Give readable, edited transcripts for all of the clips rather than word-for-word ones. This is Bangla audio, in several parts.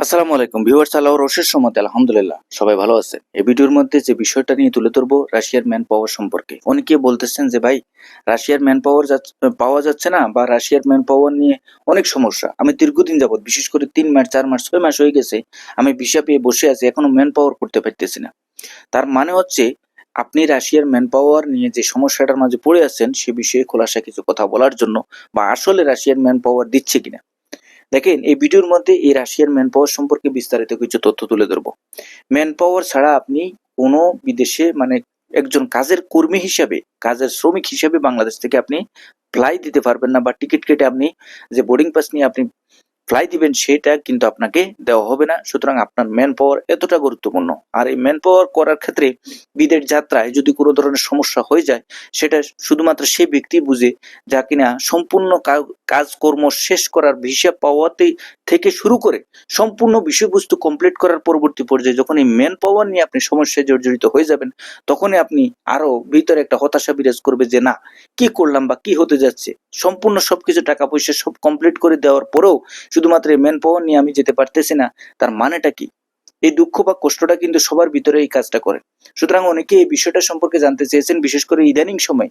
আসসালামু আলাইকুম ভিউয়ার্স, আল্লাহর অশেষ রহমতে আলহামদুলিল্লাহ সবাই ভালো আছে। এই ভিডিওর মধ্যে যে বিষয়টা নিয়ে তুলে ধরবো রাশিয়ার ম্যান পাওয়ার সম্পর্কে। অনেকে বলতেছেন যে ভাই রাশিয়ার ম্যান পাওয়ার পাওয়া যাচ্ছে না, বা রাশিয়ার ম্যান পাওয়ার নিয়ে অনেক সমস্যা। আমি দীর্ঘদিন যাবত, বিশেষ করে 3 মাস 4 মাস 6 মাস হয়ে গেছে আমি ভিসা পেয়ে বসে আছি, এখনো ম্যান পাওয়ার করতে পারতেছি না। তার মানে হচ্ছে আপনি রাশিয়ার ম্যান পাওয়ার নিয়ে যে সমস্যাটার মাঝে পড়ে আছেন সে বিষয়ে খোলাসা কিছু কথা বলার জন্য, বা আসলে রাশিয়ার ম্যান পাওয়ার দিচ্ছে কিনা। দেখেন, এই ভিডিওর মধ্যে এই রাশিয়ার ম্যান পাওয়ার সম্পর্কে বিস্তারিত কিছু তথ্য তুলে ধরবো। ম্যান পাওয়ার ছাড়া আপনি কোনো বিদেশে, মানে একজন কাজের কর্মী হিসাবে, কাজের শ্রমিক হিসাবে বাংলাদেশ থেকে আপনি ফ্লাই দিতে পারবেন না, বা টিকিট কেটে আপনি যে বোর্ডিং পাস নিয়ে আপনি ফ্লাই দিবেন সেটা কিন্তু আপনাকে দেওয়া হবে না। সুতরাং আপনার ম্যান পাওয়ার এতটা গুরুত্বপূর্ণ। আর এই ম্যান পাওয়ার করার ক্ষেত্রে বিদেশ যাত্রায় যদি কোনো ধরনের সমস্যা হয়ে যায়, সেটা শুধুমাত্র সে ব্যক্তি বুঝে যা কিনা সম্পূর্ণ কাজকর্ম শেষ করার ভিসা পাওয়াতে থেকে শুরু করে সম্পূর্ণ বিষয়বস্তু কমপ্লিট করার পরবর্তী পর্যায়ে যখন এই ম্যান পাওয়ার নিয়ে আপনি সমস্যায় জর্জরিত হয়ে যাবেন, তখনই আপনি আরো ভিতরে একটা হতাশা বিরাজ করবে যে না, কি করলাম বা কি হতে যাচ্ছে। সম্পূর্ণ সবকিছু টাকা পয়সা সব কমপ্লিট করে দেওয়ার পরেও শুধুমাত্র ম্যান পাওয়ার নিয়ে আমি যেতে পারতেছি না, তার মানেটা কি? এই দুঃখ বা কষ্টটা কিন্তু সবার ভিতরে এই কাজটা করে। সুতরাং অনেকে এই বিষয়টা সম্পর্কে জানতে চেয়েছেন, বিশেষ করে ইদানিং সময়,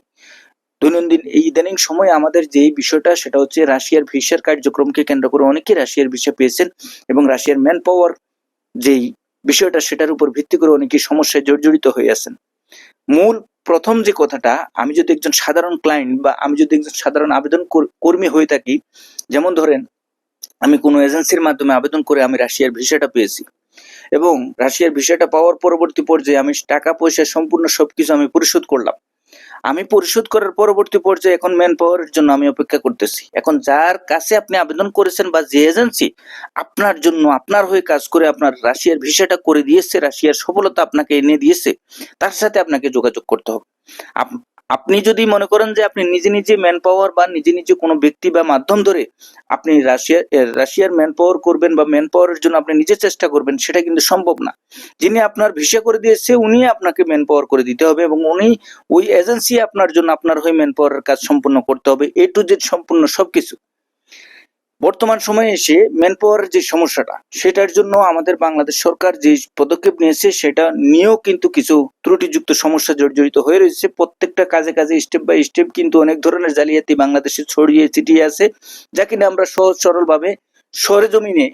দৈনন্দিন এই ইদানিং সময় আমাদের যে বিষয়টা সেটা হচ্ছে রাশিয়ার ভিসার কার্যক্রমকে কেন্দ্র করে অনেকে রাশিয়ার ভিসা পেয়েছেন, এবং রাশিয়ার ম্যান পাওয়ার যেই বিষয়টা সেটার উপর ভিত্তি করে অনেকে সমস্যায় জর্জরিত হয়ে আছেন। মূল প্রথম যে কথাটা, আমি যদি একজন সাধারণ ক্লায়েন্ট বা আমি যদি একজন সাধারণ আবেদন কর্মী হয়ে থাকি, যেমন ধরেন আমি কোনো এজেন্সির মাধ্যমে আবেদন করে আমি রাশিয়ার ভিসাটা পেয়েছি, এবং রাশিয়ার ভিসাটা পাওয়ার পরবর্তী পর্যায়ে আমি টাকা পয়সা সম্পূর্ণ সবকিছু আমি পরিশোধ করলাম। আমি পরিশোধ করার পরবর্তী পর্যায়ে এখন ম্যান পাওয়ারের জন্য আমি অপেক্ষা করতেছি। এখন যার কাছে আপনি আবেদন করেছেন বা যে এজেন্সি আপনার জন্য আপনার হয়ে কাজ করে আপনার রাশিয়ার ভিসাটা করে দিয়েছে, রাশিয়ার সফলতা আপনাকে এনে দিয়েছে, তার সাথে আপনাকে যোগাযোগ করতে হবে। আপনি যদি মনে করেন যে আপনি নিজে নিজে ম্যান পাওয়ার বা নিজে নিজে কোনো ব্যক্তি বা মাধ্যম ধরে আপনি রাশিয়ার ম্যান পাওয়ার করবেন বা ম্যান পাওয়ারের জন্য আপনি নিজে চেষ্টা করবেন, সেটা কিন্তু সম্ভব না। যিনি আপনার ভিসা করে দিয়েছে উনি আপনাকে ম্যান পাওয়ার করে দিতে হবে, এবং উনি ওই এজেন্সি আপনার জন্য আপনার হয়ে ম্যান পাওয়ারের কাজ সম্পূর্ণ করতে হবে, এ টু জেড সম্পূর্ণ সবকিছু। বর্তমান সময়ে এসে ম্যান পাওয়ারের যে সমস্যাটা, সেটার জন্য আমাদের বাংলাদেশ সরকার যে পদক্ষেপ নিয়েছে সেটা নিয়েও কিন্তু কিছু ত্রুটিযুক্ত সমস্যা জর্জরিত হয়ে রয়েছে। প্রত্যেকটা কাজে কাজে স্টেপ বাই স্টেপ কিন্তু অনেক ধরনের জালিয়াতি বাংলাদেশে ছড়িয়ে ছিটিয়ে আছে, যা কিনা আমরা সহজ সরল ভাবে সরেজমিনে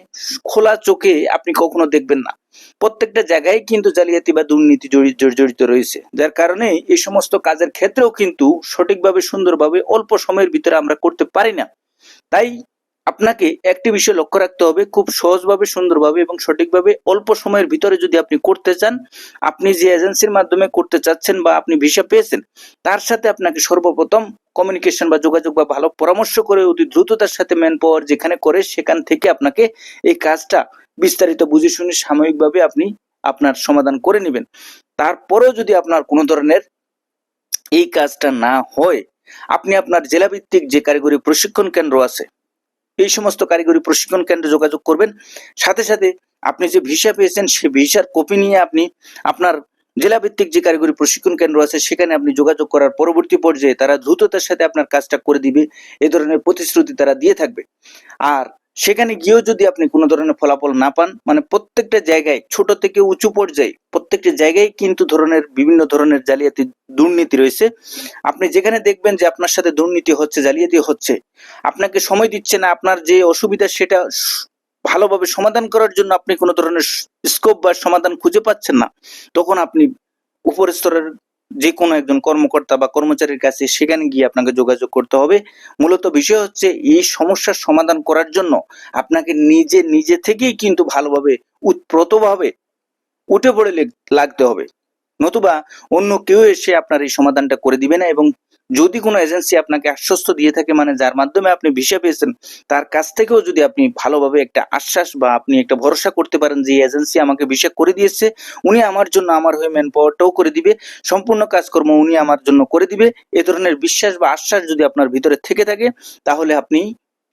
খোলা চোখে আপনি কখনো দেখবেন না। প্রত্যেকটা জায়গায় কিন্তু জালিয়াতি বা দুর্নীতি জড়িত রয়েছে, যার কারণে এই সমস্ত কাজের ক্ষেত্রেও কিন্তু সঠিকভাবে সুন্দরভাবে অল্প সময়ের ভিতরে আমরা করতে পারি না। তাই আপনাকে একটি বিষয় লক্ষ্য রাখতে হবে, খুব সহজভাবে সুন্দরভাবে এবং সঠিকভাবে অল্প সময়ের ভিতরে যদি আপনি করতে চান, আপনি যে এজেন্সির মাধ্যমে করতে চাচ্ছেন বা আপনি ভিসা পেয়েছেন তার সাথে আপনাকে সর্বপ্রথম কমিউনিকেশন বা যোগাযোগ বা ভালো পরামর্শ করে অতি দ্রুততার সাথে ম্যান পাওয়ার যেখানে করে সেখান থেকে আপনাকে এই কাজটা বিস্তারিত বুঝে শুনে সাময়িকভাবে আপনি আপনার সমাধান করে নেবেন। তারপরেও যদি আপনার কোনো ধরনের এই কাজটা না হয়, আপনি আপনার জেলাভিত্তিক যে কারিগরি প্রশিক্ষণ কেন্দ্র আছে এই সমস্ত কারিগরি প্রশিক্ষণ কেন্দ্রে যোগাযোগ করবেন। সাথে সাথে আপনি যে ভিসা পেয়েছেন সেই ভিসার কপি নিয়ে আপনি আপনার জেলাভিত্তিক যে কারিগরি প্রশিক্ষণ কেন্দ্র আছে সেখানে আপনি যোগাযোগ করার পরবর্তী পর্যায়ে তারা দ্রুততার সাথে আপনার কাজটা করে দিবে, এই ধরনের প্রতিশ্রুতি তারা দিয়ে থাকবে। আর সেখানে গিয়েও যদি আপনি কোনো ধরনের ফলাফল না পান, মানে প্রত্যেকটা জায়গায় ছোট থেকে উঁচু পর্যায়ে প্রত্যেকটা জায়গায় কিন্তু বিভিন্ন ধরনের জালিয়াতি দুর্নীতি রয়েছে। আপনি যেখানে দেখবেন যে আপনার সাথে দুর্নীতি হচ্ছে, জালিয়াতি হচ্ছে, আপনাকে সময় দিচ্ছে না, আপনার যে অসুবিধা সেটা ভালোভাবে সমাধান করার জন্য আপনি কোনো ধরনের স্কোপ বা সমাধান খুঁজে পাচ্ছেন না, তখন আপনি উপর স্তরের যে কোনো একজন কর্মকর্তা বা কর্মচারীর কাছে সেখানে গিয়ে আপনাকে যোগাযোগ করতে হবে। মূলত বিষয় হচ্ছে এই সমস্যার সমাধান করার জন্য আপনাকে নিজে থেকেই কিন্তু ভালোভাবে উৎপ্রতভাবে উঠে পড়ে লাগতে হবে, নতুবা অন্য কেউ এসে আপনার এই সমাধানটা করে দিবে না। এবং যদি কোনো এজেন্সি আপনাকে আশ্বস্ত দিয়ে থাকে, মানে যার মাধ্যমে আপনি ভিসা পেয়েছেন তার কাছ থেকেও যদি আপনি ভালোভাবে একটা আশ্বাস বা আপনি একটা ভরসা করতে পারেন যে এজেন্সি আমাকে ভিসা করে দিয়েছে, উনি আমার জন্য আমার হয়ে ম্যান পাওয়ারটাও করে দিবে, সম্পূর্ণ কাজকর্ম উনি আমার জন্য করে দিবে, এ ধরনের বিশ্বাস বা আশ্বাস যদি আপনার ভিতরে থেকে থাকে, তাহলে আপনি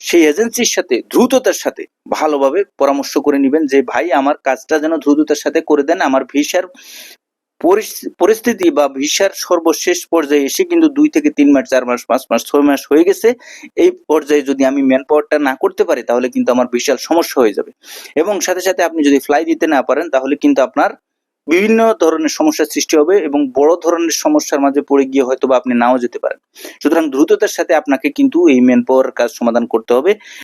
সেই এজেন্সির সাথে দ্রুততার সাথে ভালোভাবে পরামর্শ করে নেবেন যে ভাই আমার কাজটা যেন দ্রুততার সাথে করে দেন, আমার ভিসার পরিস্থিতি বা ভিসার সর্বশেষ পর্যায়ে এসে কিন্তু 2 থেকে 3 মাস, 4 মাস, 5 মাস, 6 মাস হয়ে গেছে। এই পর্যায়ে যদি আমি ম্যান পাওয়ারটা না করতে পারি তাহলে কিন্তু আমার বিশাল সমস্যা হয়ে যাবে। এবং সাথে, সাথে আপনি যদি ফ্লাই দিতে না পারেন তাহলে কিন্তু আপনার বিভিন্ন ধরনের সমস্যার সৃষ্টি হবে এবং বড় ধরনের সমস্যার মাঝে পড়ে গিয়ে হয়তোবা আপনি নাও যেতে পারেন। সুতরাং দ্রুততার সাথে আপনাকে কিন্তু এই ম্যান পাওয়ার কাজ সমাধান করতে হবে।